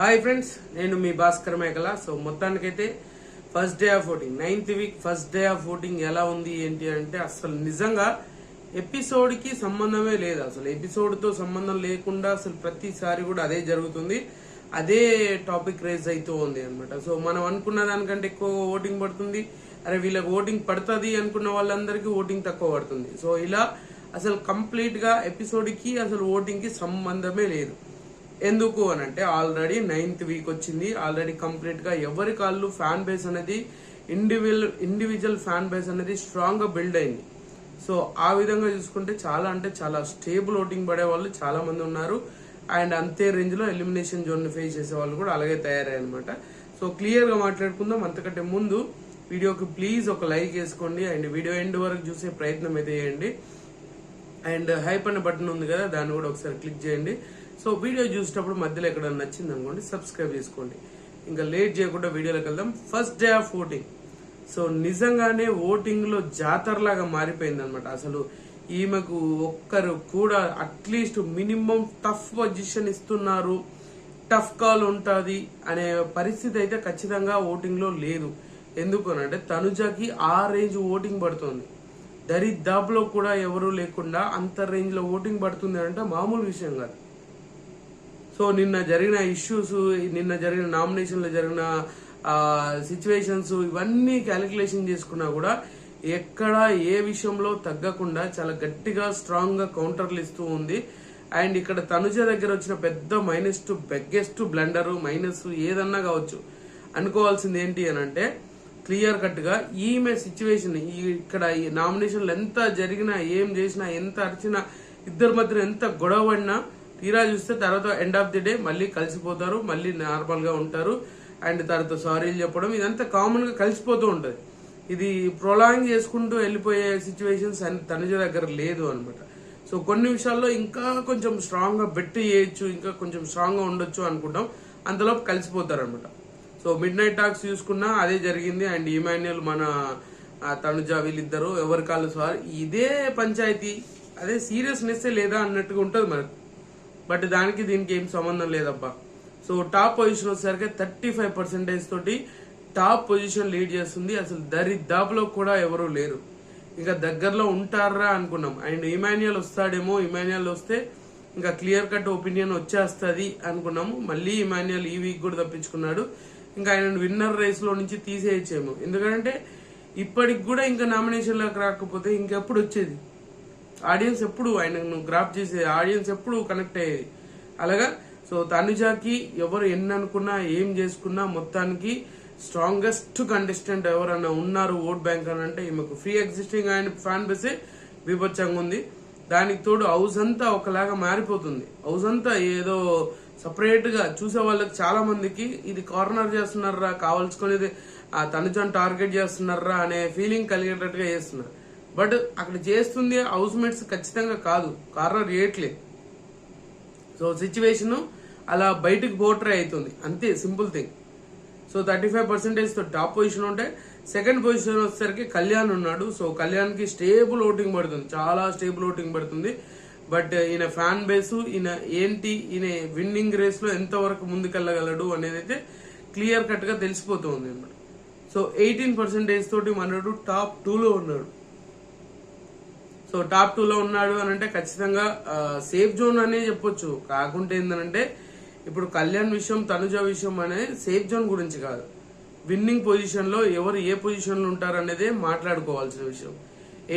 Hi friends, నేను మీ భాస్కర్ మేకల. So మొత్తానికైతే first day of voting, 9th week first day of voting ఎలా ఉంది ఏంటి అంటే అసలు నిజంగా ఎపిసోడ్ కి సంబంధమే లేదు. అసలు ఎపిసోడ్ తో సంబంధం లేకుండా అసలు ప్రతిసారి కూడా అదే జరుగుతుంది, అదే టాపిక్ రేజ్ అవుతూ ఉంది అనమాట. సో మనం అనుకున్న దానికంటే ఎక్కువ ఓటింగ్ పడుతుంది, అరే వీళ్ళకి ఓటింగ్ పడుతుంది అనుకున్న వాళ్ళందరికీ ఓటింగ్ తక్కువ పడుతుంది. సో ఇలా అసలు కంప్లీట్ గా ఎపిసోడ్ కి అసలు ఓటింగ్ కి సంబంధమే లేదు. ఎందుకు అని అంటే ఆల్రెడీ 9th వీక్ వచ్చింది, ఆల్రెడీ కంప్లీట్ గా ఎవరి కాళ్ళు ఫ్యాన్ బేస్ అనేది ఇండివిజువల్ ఫ్యాన్ బేస్ అనేది స్ట్రాంగ్ గా బిల్డ్ అయింది. సో ఆ విధంగా చూసుకుంటే చాలా అంటే చాలా స్టేబుల్ ఓటింగ్ పడే వాళ్ళు చాలా మంది ఉన్నారు. అండ్ అంతే రేంజ్ లో ఎలిమినేషన్ జోన్ ని ఫేస్ చేసే వాళ్ళు కూడా అలాగే తయారయ్యారు అనమాట. సో క్లియర్ గా మాట్లాడుకుందాం. అంతకంటే ముందు వీడియోకి ప్లీజ్ ఒక లైక్ వేసుకోండి అండ్ వీడియో ఎండ్ వరకు చూసే ప్రయత్నం అయితే చేయండి. అండ్ హైప్ అనే బటన్ ఉంది కదా, దాన్ని కూడా ఒకసారి క్లిక్ చేయండి. సో వీడియో చూసేటప్పుడు మధ్యలో ఎక్కడ నచ్చింది అనుకోండి, సబ్స్క్రైబ్ చేసుకోండి. ఇంకా లేట్ చేయకుండా వీడియోలోకి వెళ్దాం. First day of voting. So నిజంగానే ఓటింగ్ లో జాతరలాగా మారిపోయింది అనమాట. అసలు ఈమెకు ఒక్కరు కూడా అట్లీస్ట్ మినిమం టఫ్ పొజిషన్ ఇస్తున్నారు, టఫ్ కాల్ ఉంటుంది అనే పరిస్థితి అయితే ఖచ్చితంగా ఓటింగ్ లో లేదు. ఎందుకు అంటే తనుజకి ఆ రేంజ్ ఓటింగ్ పడుతుంది. దరిదాపులో కూడా ఎవరు లేకుండా అంత రేంజ్ లో ఓటింగ్ పడుతుంది అంటే మామూలు విషయం కాదు. సో నిన్న జరిగిన ఇష్యూస్, నిన్న జరిగిన నామినేషన్ లో జరిగిన సిచ్యువేషన్స్ ఇవన్నీ క్యాలిక్యులేషన్ చేసుకున్నా కూడా ఎక్కడ ఏ విషయంలో తగ్గకుండా చాలా గట్టిగా స్ట్రాంగ్ గా కౌంటర్లు ఇస్తూ ఉంది. అండ్ ఇక్కడ తనుజ దగ్గర వచ్చిన పెద్ద మైనస్ టు బెగ్గెస్ట్ బ్లండర్, మైనస్ ఏదన్నా కావచ్చు అనుకోవాల్సింది ఏంటి అని అంటే క్లియర్ కట్ గా ఈమె సిచ్యువేషన్ ఇక్కడ ఈ నామినేషన్లు ఎంత జరిగినా, ఏం చేసినా, ఎంత అరిచినా, ఇద్దరి మధ్య ఎంత గొడవ పడినా తీరా చూస్తే తర్వాత ఎండ్ ఆఫ్ ది డే మళ్ళీ కలిసిపోతారు, మళ్ళీ నార్మల్ గా ఉంటారు. అండ్ తర్వాత సారీలు చెప్పడం ఇదంతా కామన్ గా కలిసిపోతూ ఉంటది. ఇది ప్రొలాంగ్ చేసుకుంటూ వెళ్ళిపోయే సిచ్యువేషన్స్ తనుజ దగ్గర లేదు అనమాట. సో కొన్ని విషయాల్లో ఇంకా కొంచెం స్ట్రాంగ్ గా బెట్ చేయొచ్చు, ఇంకా కొంచెం స్ట్రాంగ్ గా ఉండొచ్చు అనుకుంటాం, అంతలోపు కలిసిపోతారు అనమాట. సో మిడ్ నైట్ టాక్స్ చూసుకున్నా అదే జరిగింది. అండ్ ఇమాన్యుయల్ మన తనుజ వీళ్ళిద్దరు ఎవరి కాళ్ళు సారీ ఇదే పంచాయతీ, అదే సీరియస్నెస్ లేదా అన్నట్టుగా ఉంటది మనకు. బట్ దానికి దీనికి ఏం సంబంధం లేదబ్బా. సో టాప్ పొజిషన్ వచ్చేసరికి 35% తోటి టాప్ పొజిషన్ లీడ్ చేస్తుంది. అసలు దరిదాపులో కూడా ఎవరు లేరు, ఇంకా దగ్గరలో ఉంటారా అనుకున్నాం. అండ్ ఇమాన్యుయల్ వస్తాడేమో, ఇమాన్యుయల్ వస్తే ఇంకా క్లియర్ కట్ ఒపీనియన్ వచ్చేస్తుంది అనుకున్నాము. మళ్ళీ ఇమాన్యుయల్ ఈ వీక్ కూడా తప్పించుకున్నాడు. ఇంకా ఆయన విన్నర్ రేస్ లో నుంచి తీసేయచ్చేమో, ఎందుకంటే ఇప్పటికి కూడా ఇంకా నామినేషన్ లోకి రాకపోతే ఇంకెప్పుడు వచ్చేది ఆడియన్స్, ఎప్పుడు ఆయన గ్రాప్ చేసే ఆడియన్స్ ఎప్పుడు కనెక్ట్ అయ్యేది అలాగా. సో తనుజాకి ఎవరు ఎన్ని అనుకున్నా ఏం చేసుకున్నా మొత్తానికి స్ట్రాంగెస్ట్ కంటెస్టెంట్ ఎవరన్నా ఉన్నారు ఓట్ బ్యాంక్ అని అంటే ఈమెకు ఫ్రీ ఎగ్జిస్టింగ్ అండ్ ఫ్యాన్ బేసే బీభత్సంగా ఉంది. దానికి తోడు హౌస్ అంతా ఒకలాగా మారిపోతుంది. హౌస్ అంతా ఏదో సపరేట్ గా చూసే వాళ్ళకి చాలా మందికి ఇది కార్నర్ చేస్తున్నారా, కావాల్సుకునేది తనుజాని టార్గెట్ చేస్తున్నారా అనే ఫీలింగ్ కలిగేటట్టుగా చేస్తున్నారు. బట్ అక్కడ చేస్తుంది హౌస్ మేట్స్ ఖచ్చితంగా కాదు, కార్నర్ చేయట్లేదు. సో సిచ్యువేషన్ అలా బయటకు పోర్ట్రే అవుతుంది, అంతే సింపుల్ థింగ్. సో 35% తో టాప్ పొజిషన్ ఉంటే సెకండ్ పొజిషన్ వచ్చేసరికి కళ్యాణ్ ఉన్నాడు. సో కళ్యాణ్ కి స్టేబుల్ ఓటింగ్ పడుతుంది, చాలా స్టేబుల్ ఓటింగ్ పడుతుంది. బట్ ఈయన ఫ్యాన్ బేస్, ఈయన ఏంటి, ఈయన విన్నింగ్ రేస్ లో ఎంత వరకు ముందుకెళ్ళగలడు అనేది అయితే క్లియర్ కట్ గా తెలిసిపోతుంది అన్నమాట. సో 18% తోటి మనడు టాప్ 2లో ఉన్నాడు. సో టాప్ 2లో ఉన్నాడు అని అంటే ఖచ్చితంగా సేఫ్ జోన్ అనే చెప్పొచ్చు. కాకుంటే ఏంటంటే ఇప్పుడు కళ్యాణ్ విషయం, తనుజ విషయం అనే సేఫ్ జోన్ గురించి కాదు, విన్నింగ్ పొజిషన్ లో ఎవరు ఏ పొజిషన్ లో ఉంటారు అనేది మాట్లాడుకోవాల్సిన విషయం.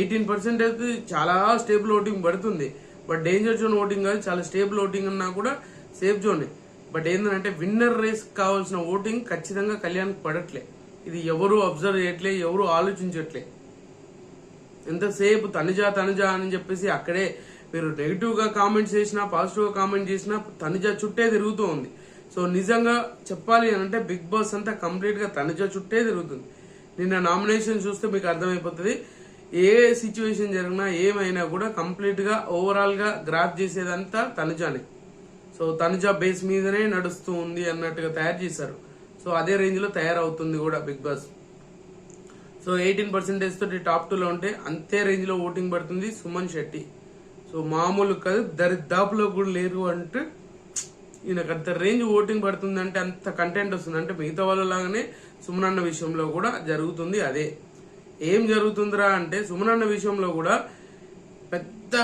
18% అయితే చాలా స్టేబుల్ ఓటింగ్ పడుతుంది. బట్ డేంజర్ జోన్ ఓటింగ్ కాదు, చాలా స్టేబుల్ ఓటింగ్ అన్నా కూడా సేఫ్ జోనే. బట్ ఏంటంటే విన్నర్ రేస్ కావాల్సిన ఓటింగ్ ఖచ్చితంగా కళ్యాణ్ పడట్లే. ఇది ఎవరు అబ్జర్వ్ చేయట్లే, ఎవరు ఆలోచించట్లే. ఎంతసేపు తనుజ అని చెప్పేసి అక్కడే మీరు నెగిటివ్ గా కామెంట్స్ చేసినా, పాజిటివ్ గా కామెంట్ చేసినా తనుజ చుట్టే తిరుగుతూ ఉంది. సో నిజంగా చెప్పాలి అని అంటే బిగ్ బాస్ అంతా కంప్లీట్ గా తనుజ చుట్టే తిరుగుతుంది. నిన్న నామినేషన్ చూస్తే మీకు అర్థమైపోతుంది, ఏ సిచ్యువేషన్ జరిగినా ఏమైనా కూడా కంప్లీట్ గా ఓవరాల్ గా గ్రాఫ్ చేసేదంతా తనుజానే. సో తనుజ బేస్ మీదనే నడుస్తూ ఉంది అన్నట్టుగా తయారు చేశారు. సో అదే రేంజ్ లో తయారవుతుంది కూడా బిగ్ బాస్. సో 18% తోటి టాప్ 2లో ఉంటే అంతే రేంజ్ లో ఓటింగ్ పడుతుంది సుమన్ శెట్టి. సో మామూలు కాదు, దరిదాపులో కూడా లేరు అంటే ఈయనకు అంత రేంజ్ ఓటింగ్ పడుతుంది అంటే, అంత కంటెంట్ వస్తుంది అంటే, మిగతా వాళ్ళ లాగానే సుమనన్న విషయంలో కూడా జరుగుతుంది అదే. ఏం జరుగుతుందిరా అంటే, సుమనన్న విషయంలో కూడా పెద్ద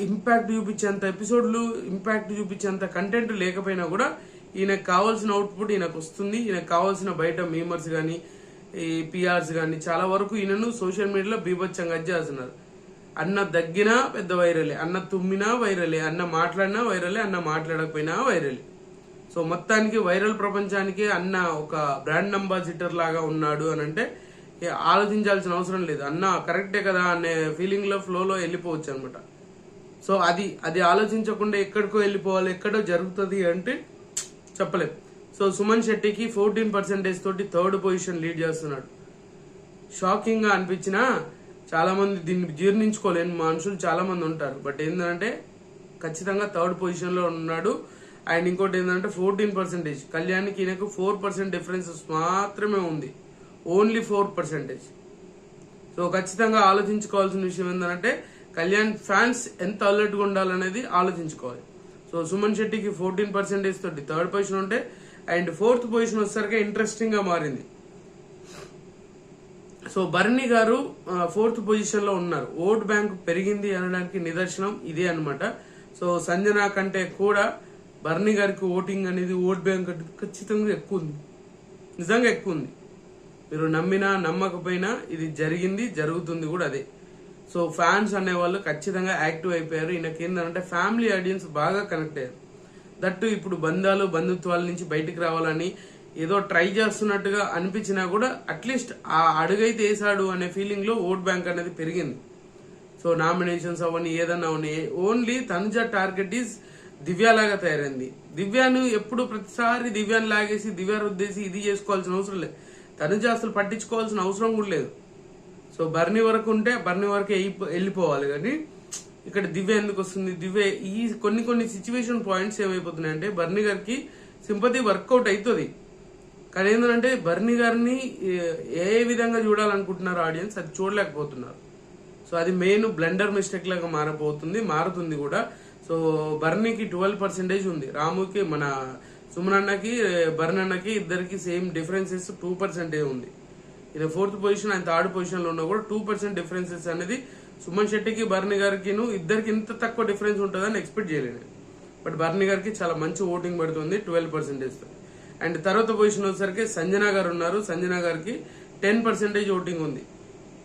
ఇంపాక్ట్ చూపించేంత ఎపిసోడ్లు, ఇంపాక్ట్ చూపించేంత కంటెంట్ లేకపోయినా కూడా ఈయనకు కావాల్సిన అవుట్పుట్ ఈయనకు వస్తుంది. ఈయనకు కావాల్సిన బయట మీమర్స్ కానీ, ఈ పిఆర్స్ కానీ చాలా వరకు ఈయనను సోషల్ మీడియాలో బీభత్సంగా చేస్తున్నారు. అన్న దగ్గినా పెద్ద వైరలే, అన్న తుమ్మినా వైరలే, అన్న మాట్లాడినా వైరలే, అన్న మాట్లాడకపోయినా వైరలే. సో మొత్తానికి వైరల్ ప్రపంచానికి అన్న ఒక బ్రాండ్ అంబాసిడర్ లాగా ఉన్నాడు అని అంటే ఆలోచించాల్సిన అవసరం లేదు. అన్న కరెక్టే కదా అనే ఫీలింగ్ లో ఫ్లోలో వెళ్ళిపోవచ్చు అనమాట. సో అది ఆలోచించకుండా ఎక్కడికో వెళ్ళిపోవాలి, ఎక్కడో జరుగుతుంది అంటే చెప్పలేదు. సో సుమన్ శెట్టికి 14% తోటి 3rd పొజిషన్ లీడ్ చేస్తున్నాడు. షాకింగ్ గా అనిపించినా చాలా మంది దీన్ని జీర్ణించుకోలేని మనుషులు చాలా మంది ఉంటారు. బట్ ఏంటంటే ఖచ్చితంగా 3rd పొజిషన్ లో ఉన్నాడు. అండ్ ఇంకోటి ఏంటంటే 14%, కళ్యాణ్కి ఈయనకు 4% డిఫరెన్సెస్ మాత్రమే ఉంది, ఓన్లీ 4%. సో ఖచ్చితంగా ఆలోచించుకోవాల్సిన విషయం ఏంటంటే కళ్యాణ్ ఫ్యాన్స్ ఎంత అలర్ట్ గా ఉండాలనేది ఆలోచించుకోవాలి. సో సుమన్ శెట్టికి 14% తోటి 3rd పొజిషన్ ఉంటే, అండ్ 4th పొజిషన్ వచ్చేసరికి ఇంట్రెస్టింగ్ గా మారింది. సో బర్నీ గారు 4th పొజిషన్ లో ఉన్నారు. ఓట్ బ్యాంక్ పెరిగింది అనడానికి నిదర్శనం ఇదే అనమాట. సో సంజన కంటే కూడా బర్నీ గారికి ఓటింగ్ అనేది, ఓట్ బ్యాంక్ ఖచ్చితంగా ఎక్కువ ఉంది, నిజంగా ఎక్కువ ఉంది. మీరు నమ్మినా నమ్మకపోయినా ఇది జరిగింది, జరుగుతుంది కూడా అదే. సో ఫ్యాన్స్ అనేవాళ్ళు ఖచ్చితంగా యాక్టివ్ అయిపోయారు. ఈయనకి ఏంటంటే ఫ్యామిలీ ఆడియన్స్ బాగా కనెక్ట్ అయ్యారు. దట్టు ఇప్పుడు బంధాలు బంధుత్వాల నుంచి బయటికి రావాలని ఏదో ట్రై చేస్తున్నట్టుగా అనిపించినా కూడా అట్లీస్ట్ ఆ అడుగైతే వేసాడు అనే ఫీలింగ్ లో ఓట్ బ్యాంక్ అనేది పెరిగింది. సో నామినేషన్స్ అవన్నీ ఏదన్నా అవన్నీ ఓన్లీ తనుజ టార్గెట్ ఈజ్ దివ్యాలాగా తయారైంది. దివ్యాను ఎప్పుడు ప్రతిసారి దివ్యాన్ని లాగేసి దివ్య రుద్దేసి ఇది చేసుకోవాల్సిన అవసరం లేదు. తనుజ అసలు పట్టించుకోవాల్సిన అవసరం కూడా లేదు. సో బర్నీ వరకు ఉంటే బర్నీ వరకే వెళ్ళిపోవాలి. కానీ ఇక్కడ దివ్య ఎందుకు వస్తుంది? దివ్య ఈ కొన్ని సిచ్యువేషన్ పాయింట్స్ ఏమైపోతున్నాయి అంటే బర్నీ గారికి సింపతి వర్కౌట్ అవుతుంది. కానీ ఏంటంటే బర్నీ గారిని ఏ విధంగా చూడాలనుకుంటున్నారు ఆడియన్స్, అది చూడలేకపోతున్నారు. సో అది మెయిన్ బ్లండర్ మిస్టేక్ లాగా మారుతుంది కూడా. సో బర్నీకి 12% ఉంది, రాముకి మన సుమనన్నకి బర్నన్నకి ఇద్దరికి సేమ్ డిఫరెన్సెస్ 2% ఉంది. ఇది 4th పొజిషన్, ఆయన 3rd పొజిషన్ లో ఉన్నా కూడా 2% డిఫరెన్సెస్ అనేది సుమన్ శెట్టికి బర్నీ గారికి ఇద్దరికి ఇంత తక్కువ డిఫరెన్స్ ఉంటుందని ఎక్స్పెక్ట్ చేయలేదు. బట్ బర్నీ గారికి చాలా మంచి ఓటింగ్ పడుతుంది 12%. అండ్ తర్వాత పొజిషన్ వచ్చేసరికి సంజన గారు ఉన్నారు. సంజన గారికి 10% ఓటింగ్ ఉంది.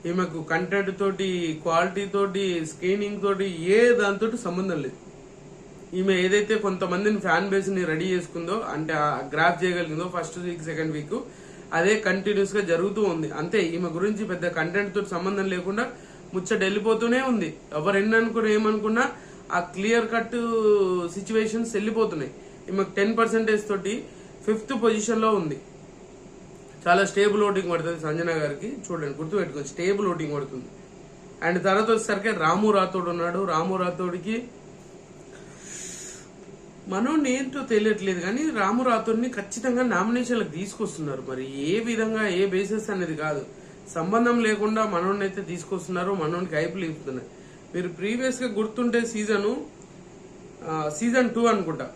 ఈమెకు కంటెంట్ తోటి, క్వాలిటీ తోటి, స్క్రీనింగ్ తోటి ఏ దాంతో సంబంధం లేదు. ఈమె ఏదైతే కొంతమందిని ఫ్యాన్ బేస్ ని రెడీ చేసుకుందో, అంటే గ్రాఫ్ చేయగలిగిందో ఫస్ట్ వీక్, సెకండ్ వీక్, అదే కంటిన్యూస్ గా జరుగుతూ ఉంది. అంతే, ఈమె గురించి పెద్ద కంటెంట్ తోటి సంబంధం లేకుండా ముచ్చట వెళ్ళిపోతూనే ఉంది. ఎవరు ఎన్ననుకున్నా ఏమనుకున్నా ఆ క్లియర్ కట్ సిచ్యువేషన్స్ వెళ్ళిపోతున్నాయి. ఈమెకు 10% తోటి 5th పొజిషన్ లో ఉంది. చాలా స్టేబుల్ ఓటింగ్ పడుతుంది సంజన గారికి. చూడండి, గుర్తుపెట్టుకోండి, స్టేబుల్ ఓటింగ్ పడుతుంది. అండ్ తర్వాత వచ్చేసరికి రాము రాథోడ్ ఉన్నాడు. రాము రాథోడ్కి మనోడిని ఏంటో తెలియట్లేదు కానీ రాము రాథోడ్ని ఖచ్చితంగా నామినేషన్లకు తీసుకొస్తున్నారు. మరి ఏ విధంగా, ఏ బేసిస్ అనేది కాదు, సంబంధం లేకుండా మనోడిని అయితే తీసుకొస్తున్నారు. మనోడికి హైపులు ఇస్తున్నారు. మీరు ప్రీవియస్ గా గుర్తుంటే సీజన్ 2 అనుకుంటా,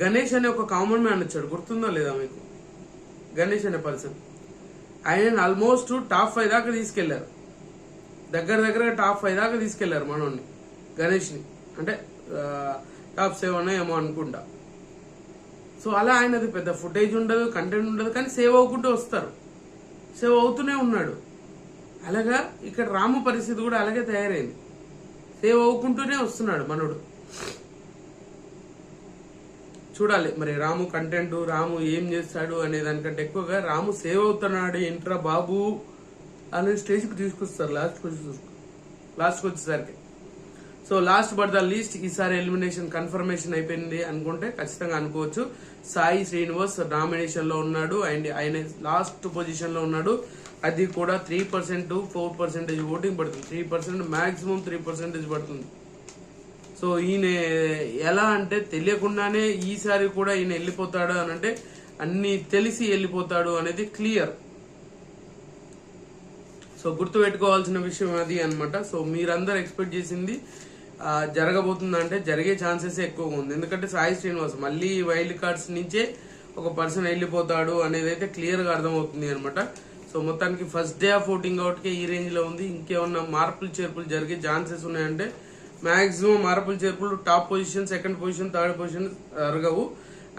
గణేష్ అనే ఒక కామన్ మ్యాన్ వచ్చాడు, గుర్తుందో లేదా మీకు? గణేష్ అనే పర్సన్, ఆయన ఆల్మోస్ట్ టాప్ 5 దాకా తీసుకెళ్లారు. దగ్గర టాప్ 5 దాకా తీసుకెళ్లారు మనోడిని, గణేష్ ని. అంటే టాప్ 7 ఏమో అనుకుంటా. సో అలా ఆయనది పెద్ద ఫుటేజ్ ఉండదు, కంటెంట్ ఉండదు, కానీ సేవ్ అవ్వకుంటూ వస్తారు. సేవ్ అవుతూనే ఉన్నాడు. అలాగా ఇక్కడ రాము పరిస్థితి కూడా అలాగే తయారైంది. సేవ్ అవ్వకుంటూనే వస్తున్నాడు మనోడు. చూడాలి మరి రాము కంటెంట్, రాము ఏం చేస్తాడు అనే దానికంటే ఎక్కువగా రాము సేవ్ అవుతున్నాడు ఏంట్రా బాబు అనే స్టేజ్కి తీసుకొస్తారు లాస్ట్కి వచ్చేసరికి. So last but the least, ఈసారి ఎలిమినేషన్ కన్ఫర్మేషన్ అయిపోయింది అనుకుంటే ఖచ్చితంగా అనుకోవచ్చు. సాయి శ్రీనివాస్ నామినేషన్ లో ఉన్నాడు అండ్ ఆయన లాస్ట్ పొజిషన్ లో ఉన్నాడు. అది కూడా 3% to 4% ఓటింగ్ పడుతుంది. 3%, మాక్సిమం 3% పడుతుంది. సో ఈయన ఎలా అంటే తెలియకుండానే ఈసారి కూడా ఈయన వెళ్ళిపోతాడు అని అంటే అన్ని తెలిసి వెళ్ళిపోతాడు అనేది క్లియర్. సో గుర్తు పెట్టుకోవాల్సిన విషయం అది అనమాట. సో మీరందరూ ఎక్స్పెక్ట్ చేసింది జరగబోతుందంటే జరిగే ఛాన్సెస్ ఎక్కువగా ఉంది. ఎందుకంటే సాయి శ్రీనివాస్ మళ్ళీ వైల్డ్ కార్డ్స్ నుంచే ఒక పర్సన్ వెళ్ళిపోతాడు అనేది అయితే క్లియర్ గా అర్థమవుతుంది అనమాట. సో మొత్తానికి first day of voting out కే ఈ రేంజ్ లో ఉంది. ఇంకేమన్నా మార్పులు చేర్పులు జరిగే ఛాన్సెస్ ఉన్నాయంటే మాక్సిమం మార్పులు చేర్పులు top position, second position, third position జరగవు.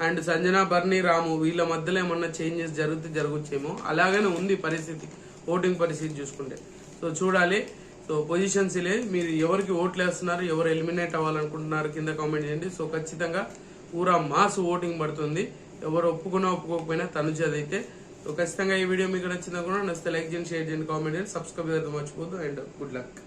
అండ్ సంజన, బర్నీ, రాము వీళ్ళ మధ్యలో ఏమన్నా చేంజెస్ జరగచ్చేమో. అలాగనే ఉంది పరిస్థితి, ఓటింగ్ పరిస్థితి చూసుకుంటే. సో చూడాలి. సో పొజిషన్స్ లే, మీరు ఎవరికి ఓట్లు వేస్తున్నారు, ఎవరు ఎలిమినేట్ అవ్వాలనుకుంటున్నారు కింద కామెంట్ చేయండి. సో ఖచ్చితంగా పూరా మాస్ ఓటింగ్ పడుతుంది, ఎవరు ఒప్పుకున్నా ఒప్పుకోకపోయినా తనుజదైతే. సో ఖచ్చితంగా ఈ వీడియో మీకు నచ్చిందా కూడా నచ్చితే లైక్ చేయండి, షేర్ చేయండి, కామెంట్ చేయండి, సబ్స్క్రైబ్ చేయడం మర్చిపోద్దు. And good luck.